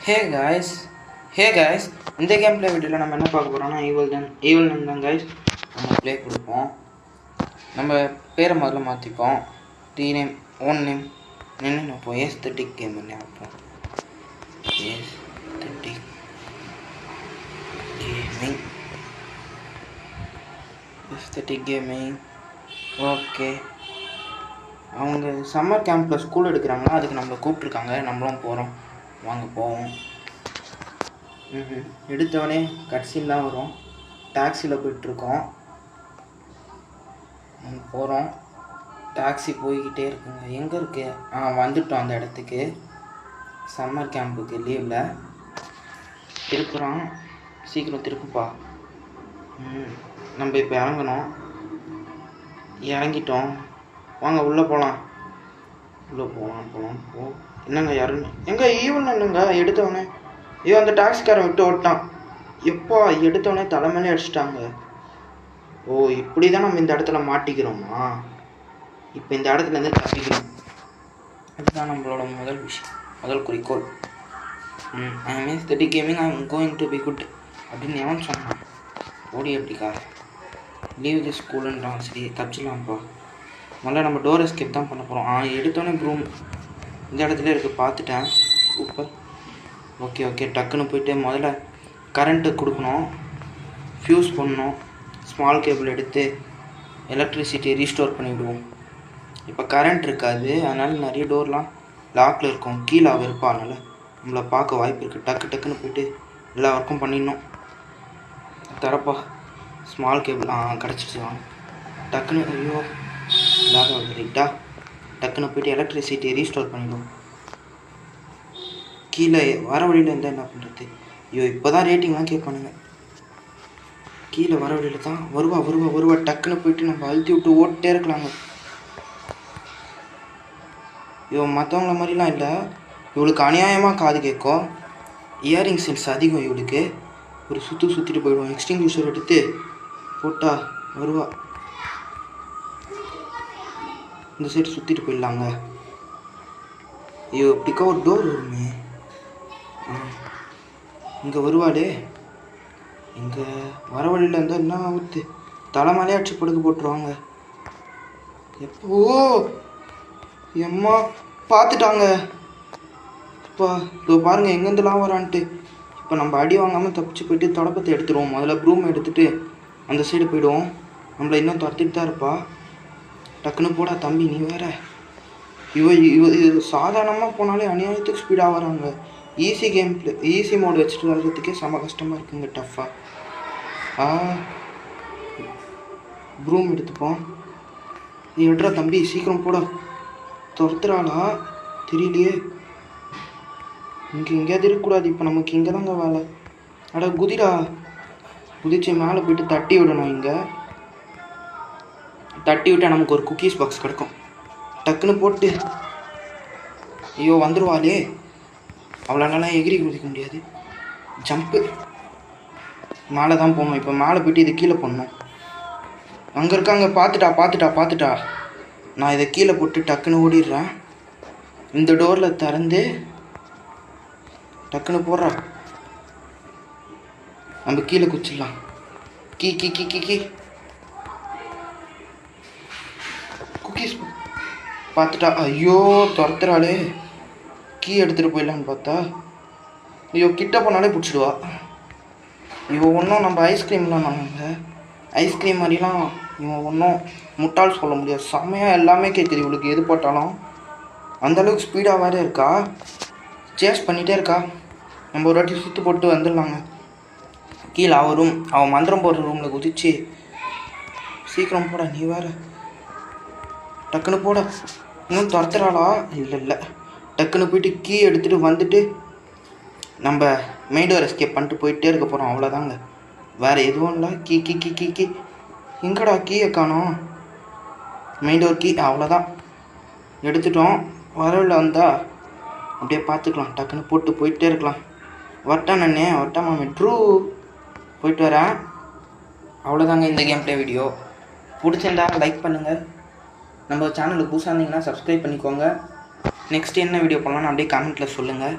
Hey guys இந்த game play வீடியோவில் நம்ம என்ன பார்க்க போகிறோம்னா ஈவல் தான் காய்ஸ். நம்ம ப்ளே கொடுப்போம். நம்ம பேரை முதல்ல மாற்றிப்போம். நேம் ஓன் நேம் என்னென்னு வைப்போம். ஏஸ்தட்டிக் கேம் பண்ணி வைப்போம். Aesthetic gaming okay. அவங்க சம்மர் கேம்பில் ஸ்கூல் எடுக்கிறாங்களா, அதுக்கு நம்மளை கூப்பிட்ருக்காங்க. நம்மளும் போகிறோம். வாங்க போவோம். எடுத்தவொடனே கட்சின்னு தான் வரும். டாக்ஸியில் போயிட்டுருக்கோம். போகிறோம். டாக்ஸி போய்கிட்டே இருக்குங்க. எங்கே இருக்கு? வந்துட்டோம் அந்த இடத்துக்கு. சம்மர் கேம்புக்கு லீவில் திருப்புறோம். சீக்கிரம் திருப்புப்பா. நம்ம இப்போ இறங்கணும். இறங்கிட்டோம். வாங்க உள்ளே போகலாம். போ. என்னங்க யாருன்னு எங்கே ஈவன் என்னங்க எடுத்தவொடனே அந்த டாக்ஸிக்காரன் விட்டு ஓட்டான். எப்போ எடுத்தவொடனே தலைமையிலே அடிச்சிட்டாங்க. ஓ, இப்படி தான் நம்ம இந்த இடத்துல மாட்டிக்கிறோமா? இப்போ இந்த இடத்துலேருந்து தப்பிக்கிறோம். அதுதான் நம்மளோட முதல் குறிக்கோள். I am aesthetic gaming, I am going to be good அப்படின்னு எவன் சொன்னான்? ஓடி எப்படிக்கா லீவ் தி ஸ்கூலுன்றான். சரி தப்பிச்சிடலாம்ப்பா. முதல்ல நம்ம டோர் எஸ்கேப் தான் பண்ண போகிறோம். எடுத்தோடனே ப்ரூம் இந்த இடத்துல இருக்குது. பார்த்துட்டேன். சூப்பர். ஓகே டக்குன்னு போயிட்டு முதல்ல கரண்ட்டு கொடுக்கணும். ஃப்யூஸ் பண்ணணும். ஸ்மால் கேபிள் எடுத்து எலக்ட்ரிசிட்டியை ரீஸ்டோர் பண்ணிவிடுவோம். இப்போ கரண்ட் இருக்காது, அதனால் நிறைய டோர்லாம் லாக்கில் இருக்கும். கீழே இருப்பா, அதனால் நம்மளை பார்க்க வாய்ப்பு இருக்குது. டக்குன்னு போயிட்டு எல்லா ஒர்க்கும் பண்ணிடணும். தரப்பா ஸ்மால் கேபிள் கிடச்சிச்சு. வாங்க டக்குன்னு. ஐயோ இல்லாத ரைட்டா. டக்குன்னு போய்ட்டு எலக்ட்ரிசிட்டியை ரீஸ்டோர் பண்ணிவிடும். கீழே வர வழியில் இருந்தால் என்ன பண்ணுறது? இப்போ தான் ரேட்டிங்லாம் கேட்பானுங்க. கீழே வர வழியில் தான் வருவா. டக்குன்னு போயிட்டு நம்ம அழுத்தி விட்டு ஓட்டே இருக்கலாங்க. மற்றவங்கள மாதிரிலாம் இல்லை. இவளுக்கு அநியாயமாக காது கேட்கும். இயரிங் சென்ஸ் அதிகம் இவளுக்கு. ஒரு சுற்றிட்டு போயிடுவோம். எக்ஸ்டிங்யூஷர் எடுத்து போட்டா வருவா. இந்த சைடு சுற்றிட்டு போயிடலாங்க. இப்படிக்கா ஒரு டோர் வருமே. இங்கே வருவாளே. இங்கே வர வழியில் இருந்தால் என்ன ஆகுது? தலைமலையே அடிச்சு படுக்க போட்டுருவாங்க. எப்போ எம்மா பார்த்துட்டாங்க. இப்போ இதோ பாருங்கள் எங்கேருந்துலாம் வரான்ட்டு. இப்போ நம்ம அடி வாங்காமல் தப்பிச்சு போயிட்டு தொடப்பத்தை எடுத்துருவோம். முதல்ல ப்ரூம் எடுத்துகிட்டு அந்த சைடு போயிடுவோம். நம்மளை இன்னும் துரத்திட்டு தான் இருப்பா. டக்குன்னு போடா தம்பி, நீ வேற. இவ சாதாரணமாக போனாலே அநியாயத்துக்கு ஸ்பீடாக வராங்க. ஈஸி மோடு வச்சுட்டு வர்றதுக்கே செம கஷ்டமாக இருக்குங்க. டஃப்பாக. ப்ரூம் எடுத்துப்போம். நீ எடுறா தம்பி, சீக்கிரம் போட. துரத்துறாளா தெரியலையே. இங்கே எங்கேயாவது இருக்கக்கூடாது. இப்போ நமக்கு இங்கே தாங்க வேலை. குதிச்சு மேலே போயிட்டு தட்டி விடணும். இங்கே தட்டி விட்டால் நமக்கு ஒரு குக்கீஸ் பாக்ஸ் கிடைக்கும். டக்குன்னு போட்டு. ஐயோ வந்துடுவாளே. அவ்வளோனாலாம் எகிரி குதிக்க முடியாது. ஜம்ப்பு மேலே தான் போகணும். இப்போ மேலே போய்ட்டு இது கீழே போடணும். அங்கே இருக்காங்க. பார்த்துட்டா. நான் இதை கீழே போட்டு டக்குன்னு ஓடிடுறேன். இந்த டோரில் திறந்து டக்குன்னு போடுறா. நம்ம கீழே குச்சிடலாம். கீ குக்கீஸ் பார்த்துட்டா. ஐயோ துரத்துறாளே. கீ எடுத்துகிட்டு போயிடலான்னு பார்த்தா கிட்ட போனாலே பிடிச்சிடுவா. ஒன்றும் நம்ம ஐஸ்கிரீம்லாம் ஐஸ்கிரீம் மாதிரிலாம் இவன் ஒன்றும் முட்டாள் சொல்ல முடியாது. செம்மையாக எல்லாமே கேட்குது இவளுக்கு. எது போட்டாலும் அந்தளவுக்கு ஸ்பீடாக வேறு இருக்கா. சேஸ் பண்ணிகிட்டே இருக்கா. நம்ம ஒரு வாட்டி சுற்று போட்டு வந்துடலாங்க. கீழே அவன் மந்திரம் போடுற ரூமில் குதிச்சு. சீக்கிரம் போட நீ வேறு. டக்குன்னு போட. இன்னும் துரத்துறாளா? இல்லை. டக்குன்னு போயிட்டு கீ எடுத்துகிட்டு வந்துட்டு நம்ம மெயின் டோர் எஸ்கேப் பண்ணிட்டு போயிட்டே இருக்க போகிறோம். அவ்வளோதாங்க, வேறு எதுவும் இல்லை. கீ எங்கடா கீயை காணோம்? மெயின் டோர் கீ அவ்வளோதான் எடுத்துட்டோம். வரவில் வந்தால் அப்படியே பார்த்துக்கலாம். டக்குன்னு போட்டு போயிட்டே இருக்கலாம். வரட்டா மாமே ட்ரூ போயிட்டு வரேன். அவ்வளோதாங்க இந்த கேம் ப்ளே வீடியோ. பிடிச்சிருந்தா லைக் பண்ணுங்கள். நம்ம சேனலுக்கு புதுசாக இருந்தீங்கன்னா சப்ஸ்கிரைப் பண்ணிக்கோங்க. நெக்ஸ்ட் என்ன வீடியோ பண்ணலான்னு அப்படியே கமெண்ட்டில் சொல்லுங்கள்.